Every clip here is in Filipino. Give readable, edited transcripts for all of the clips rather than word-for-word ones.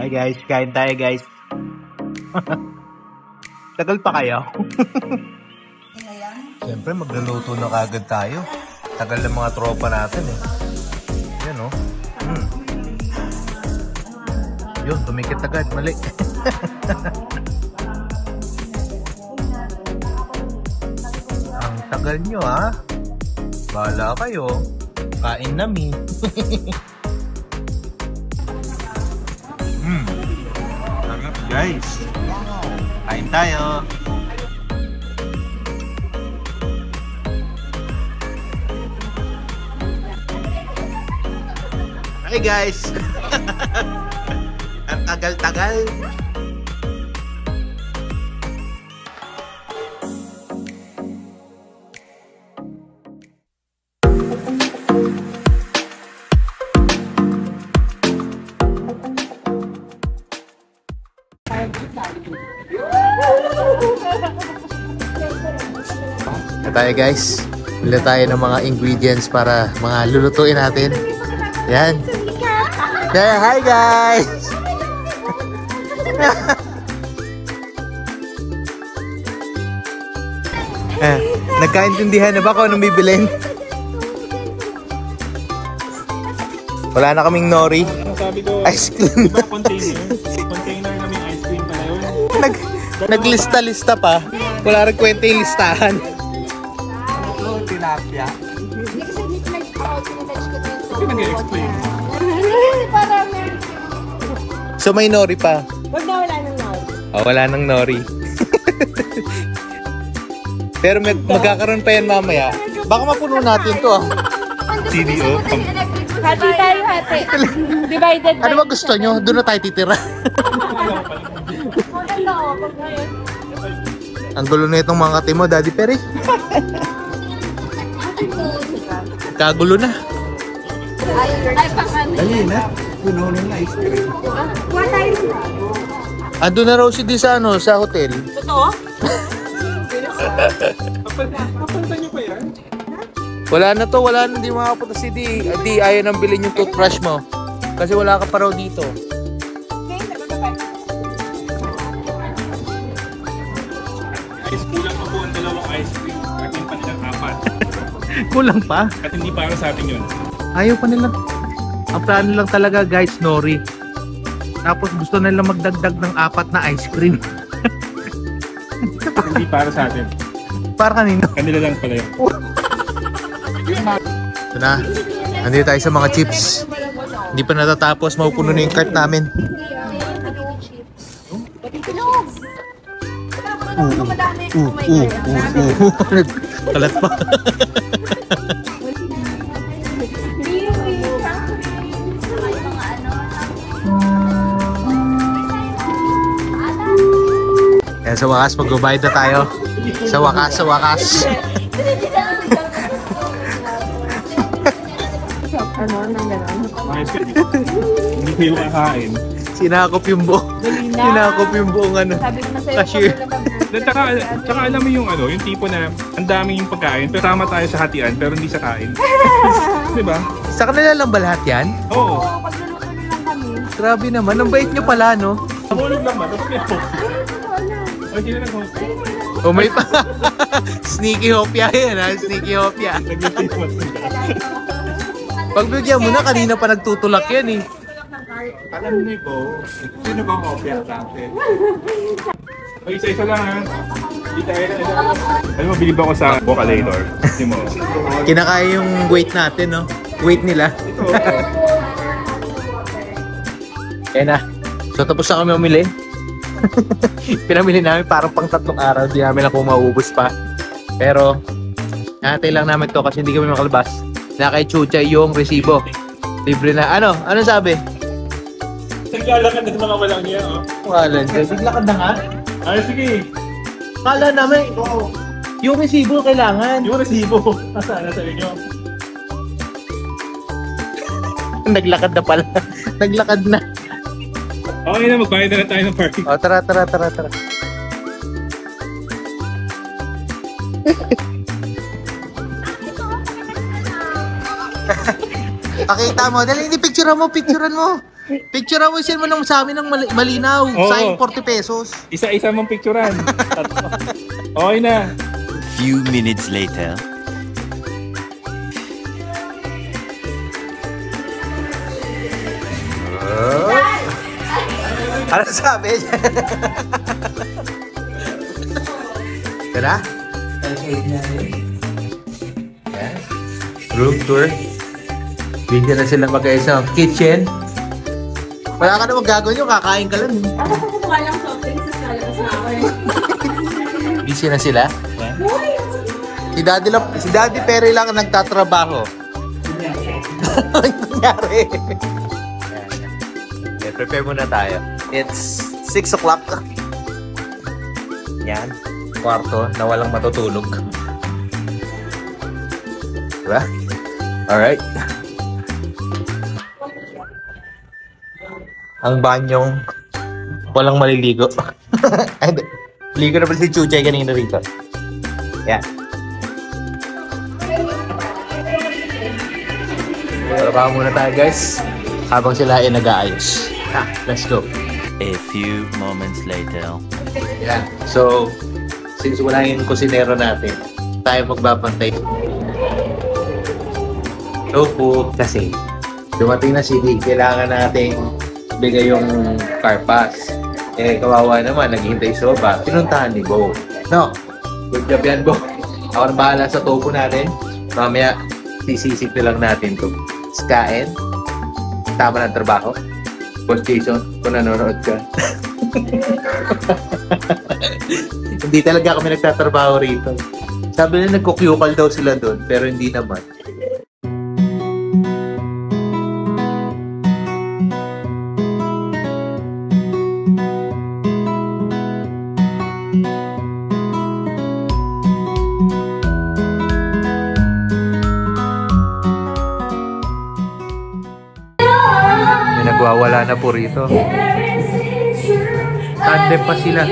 Hi guys, kain tayo guys. Tagal pa kayo? Siyempre magluluto na kagad tayo. Tagal ng mga tropa natin eh. Yan o. Yun, tumikit agad. Mali. Ang tagal nyo ha. Bahala kayo. Kain nami. Sarap guys. Kain tayo. Hi guys. Ang tagal-tagal. Tayo guys, bili tayo ng mga ingredients para mga lulutuin natin. Yan. Yeah, hi guys. Nagkaintindihan na ba kung anong bibilin? Wala na kaming nori. Sabi ko, ice cream. Diba container namin ice cream pala yun. Naglista-lista pa. Wala rin kwenta yung listahan. Tilapia. Hindi nag-explain. So may nori pa? Wag na, wala nang nori. Oh, wala nang nori. Pero magkakaroon pa yan mamaya. Baka mapuno natin to ah. CDO. Hati tayo, hati. Divided by... Ano ba gusto nyo? Doon na tayo titira. Ang gulo na itong mga kati mo, Daddy Perry. Kagulo na. Ay, pang-ano. Dali na. Puno na ice cream. Kuha tayo. Ando na raw si Di sa, sa hotel. Totoo? Kapunta nyo pa yan? Wala na to, wala na. Di makapunta si Di. Di, ayaw nang bilhin yung toothbrush mo. Kasi wala ka pa raw dito. Kulang pa po ang dalawang ice cream. At yung panilang 4. Kulang pa? At hindi para sa atin yun. Ayaw pa nila. Ang plano lang talaga guys, nori. Tapos gusto nila magdagdag ng 4 na ice cream. Hindi para sa atin. Para kanino? Kanila lang pala yun. Ito na. Nandito tayo sa mga chips. Hindi pa natatapos. Mapupuno na yung cart namin. Kalat pa. Yan, sa wakas, mag-goodbye na tayo. Sa wakas. Ano, nang gano'n? Ice cream. Hindi kayo kakain. Sinakop yung buong ano. Sabi ko na sa'yo, Cashier. Tsaka alam mo yung ano, yung tipo na ang dami yung pagkain, pero tama tayo sa hatian, pero hindi sa kain. Diba? Sa kanila lang ba lahat yan? Oo. pagluluto na lang kami. Grabe naman. Ang bait nyo pala, no? Mahulog lang ba? Tapos may hope. Ay, hindi na nag-hope. O may pa. Sneaky hopya yan, ha? Sneaky hopya. Nag-face Pagbigyan mo na, kanina pa nagtutulak yan, eh. Alam niyo ko, sino ba ang opya sa akin? O isa-isa lang ha. Hindi tayo na. Alam mo, bilib ako sa Vocalator. Hindi mo. Kinakaya yung weight natin, no? Weight nila. Ito. Kaya na. So, tapos na kami umili. Pinamili namin parang pang 3 araw. Di namin ako maubos pa. Pero, natay lang namin to kasi hindi kami makalabas. Na kay Chucha yung resibo. Libre na. Ano? Ano sabi? Naglalakad na mga walang niya. Wala. Naglakad na nga. Ay, sige. Kala namin, yung resibo kailangan. Yung resibo. Nasaan na sa inyo? Naglakad na pala. Naglakad na. Okay na, magbayad na lang tayo ng party. O, tara. Pakita mo. Dali, hindi picturean mo. Picture mo, send mo lang sa amin ng malinaw. Oo. Sayang 40 pesos. Isa-isa mong picturean. Tatlo. Okay na. Few minutes later. Ano sabi niya? Tara? Yan. Room tour. Bigyan na sila mag-isa. Kitchen. Wala ka na magagawin yun, kakain ka lang. Ako kumukuha lang soft drinks sa lalabas na ako eh. Busy na sila. Si Daddy Perry lang ang nagtatrabaho. Ano nangyari? Okay, prepare muna tayo. It's 6 o'clock. Yan. Kwarto na walang matutulog. Diba? Alright. Ang banyong walang maliligo. Ay, ligo na pala si Chuchay kanina rito. Yan. Trabaho muna tayo guys. Habang sila ay nag-aayos. Let's go. A few moments later. Yan. So, since wala yung kusinero natin, tayo magbabantay. So po, kasi dumating na si Dick, kailangan nating bigay yung car pass. Eh, kawawa naman, naghihintay sa baba. Pinuntahan ni Bo. No, good job yan, Bo. Ako na bahala sa topo natin. Mamaya, sisisip na lang natin to. Kain. Tama ng trabaho. Boss Jason, kung nanonood ka. Hindi talaga kami nagtatrabaho rito. Sabi nila nagkukyukal daw sila doon, pero hindi naman. May nagwawala na po rito. Tandem pa sila.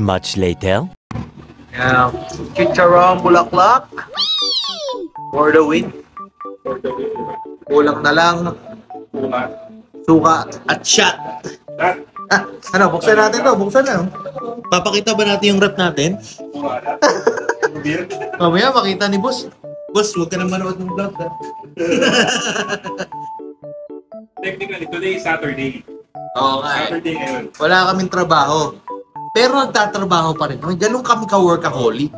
Much later. Yeah. Chicharon, bulaklak. For the win. Kulang na lang. Suka at shot. Ano, buksan natin to. Buksan na. Papakita ba natin yung rep natin? Mamaya makita ni boss. Boss, huwag ka na manood ng vlog. Technically, today is Saturday. Oo nga eh. Saturday ngayon. Wala kaming trabaho. Pero nagtatrabaho pa rin. Ganun kami ka-workaholic.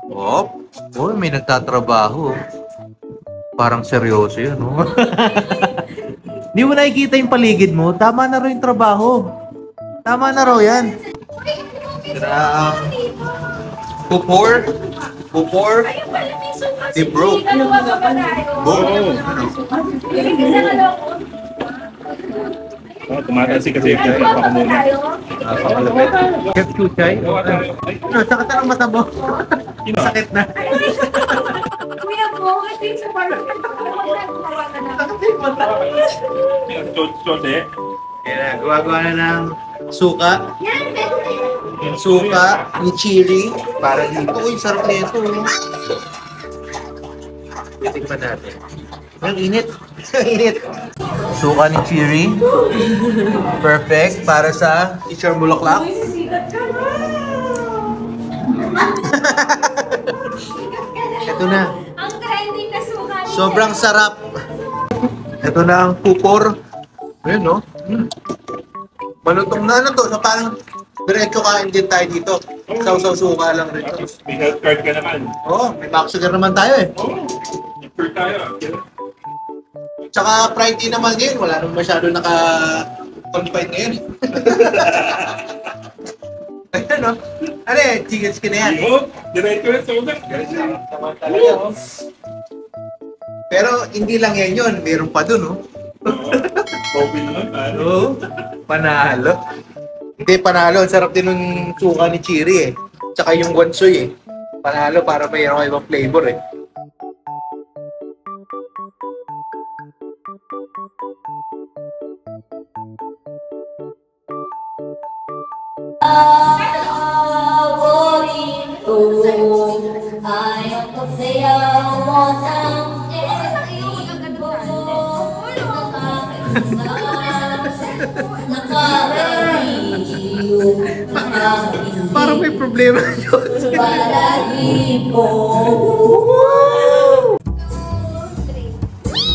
Oh, may nagtatrabaho. Parang seryoso yun, no? Di mo nakikita yung paligid mo, tama na rin yung trabaho. Tama na raw yan. Pupor. Si bro. Tumatansi kasi yung pinapakamuna. Pakalapit. Get Chuchay. Sakit na ang mata mo. Sakit na. Kuya po, ito yung sa parang Chode. Kaya gawa na ng suka. Yung suka ni chili. Para dito. Uy, sarap na ito. Titikman natin. Ang init. Init. Suka ni chili. Perfect. Para sa teacher bulaklak. Ito na. ang trending na suka niya. Sobrang sarap. Ito na ang pupor. Ayun, no? Malutong na to. So, parang diretso kain din tayo dito. Saw-saw suka lang rin. Tapos may health card ka naman. Oo, may back sugar naman tayo eh. Sure tayo. Tsaka Friday naman ngayon. Wala naman masyado naka-confine ngayon. Ayun, no? Ano eh, chicken na yan. Diretso na sa ugat. Naman talaga, oh. Pero hindi lang yan yun. Meron pa dun, oh. Open naman, pare. Oo. Panalo. Hindi, panalo. Ang sarap din ng suka ni Chiri eh. Tsaka yung wansoy eh. Panalo para mayroon ibang flavor eh. Ayaw ko sayaw mo ng Parang may problema yun.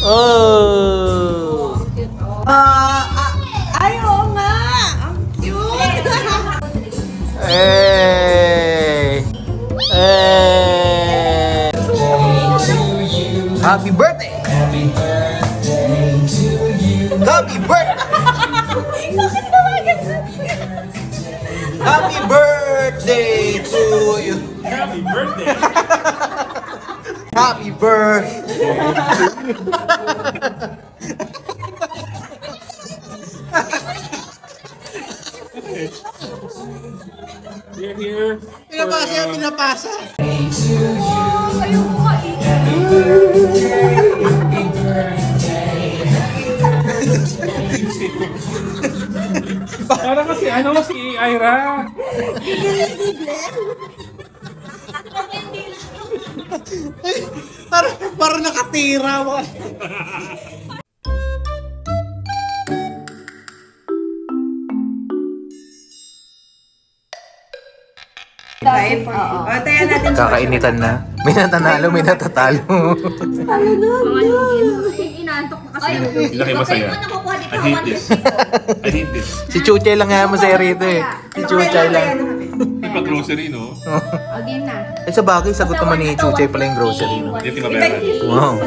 Oh! Ayaw nga! Ang cute! Hey! Hey! Happy birthday! Happy birthday to you! Happy birthday! Happy birthday to you! Happy birthday! Happy birthday! You're here. Pinapasa yan, pinapasa! Parang kasi ano si Ira. Parang nakatira mo. Five? Oo. O, tayo natin. Kakainitan na. May natanalo, may natatalo. Inaantok na kasi. Hindi na kayo masaya. I hate this. I hate this. Si Chuchay lang nga masaya rito eh. Si Chuchay lang. May pag-grocery, no? O, game na. Eh sa bagay, sagot naman ni Chuchay pala yung grocery. No? Hindi mabayaran. Wow.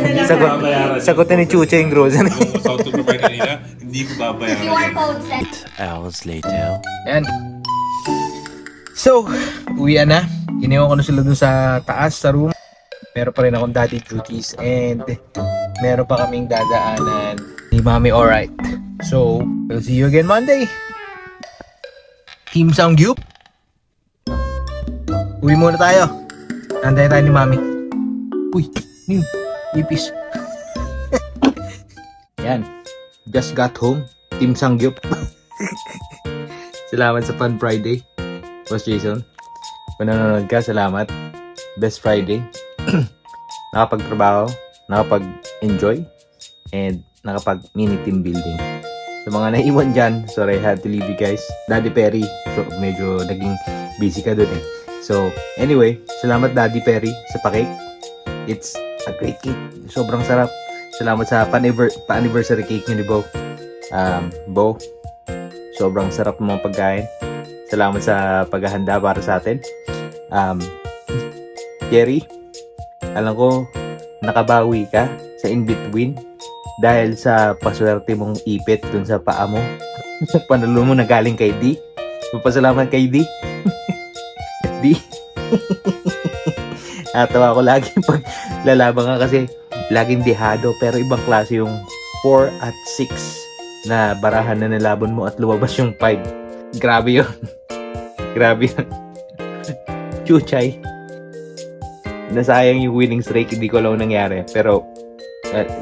Sagot na ni Chuchay yung grocery. Kung sa auto provider nila, hindi ko babayaran. QR code send. Hours later. Yan. So, uwian na. Iniwan ko na sila dun sa taas, sa room. Meron pa rin akong daddy duties and meron pa kaming dadaanan ni Mami Alright. So, we'll see you again Monday. Team Samgyup. Uwi muna tayo. Antayin tayo ni Mami. Uy, ipis. Yan. Just got home. Team Samgyup. Salamat sa Fun Friday. Boss Jason, kung nanonood ka, salamat. Best Friday. Nakapagtrabaho, nakapag-enjoy, and nakapag-mini team building. Sa mga naiwan dyan, sorry, I had to leave you guys. Daddy Perry, so medyo naging busy ka dun eh. So, anyway, salamat Daddy Perry sa pa-cake. It's a great cake. Sobrang sarap. Salamat sa pa-anniversary cake niyo ni Bo. Bo, sobrang sarap ng mga pagkain. Salamat sa paghahanda para sa atin. Jerry, alam ko nakabawi ka sa in-between dahil sa paswerte mong ipit dun sa paa mo. Panalo mo na galing kay D. Magpasalamat kay D. D. Natawa ko lagi pag lalaban ka kasi laging dehado pero ibang klase yung 4 at 6 na barahan na nalaban mo at lumabas yung 5. Grabe yun. Grabe yun. Chuchay. Nasayang yung winning streak. Hindi ko alam nangyari. Pero,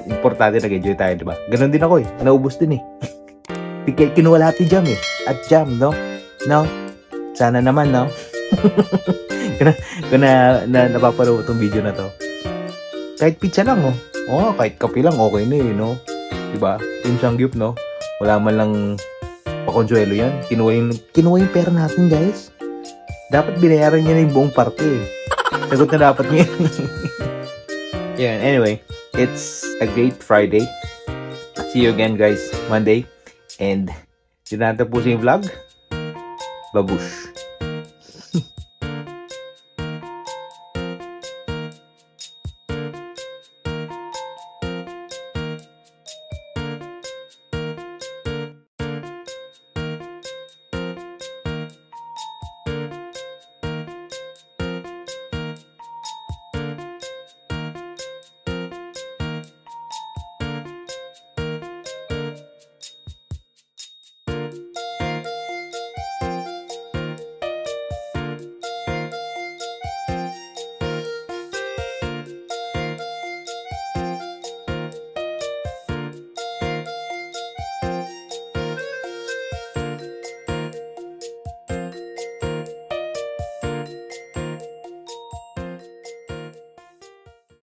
importante nag-enjoy tayo, diba? Ganon din ako eh. Naubos din eh. Kinuha lahat ni Jam eh. At Jam, no? No? Sana naman, no? Kung napapanood itong video na to. Kahit pizza lang, oh. Oh, kahit kape lang, okay na eh, no? Diba? Team Samgyup, no? Wala man lang pakonsuelo yan. Kinuha yung pera natin, guys. Dapat binayaran niya na yung buong parte eh. Sagot na dapat niya. Yeah, anyway. It's a great Friday. See you again, guys, Monday. And, tinatapusin yung vlog. Babush.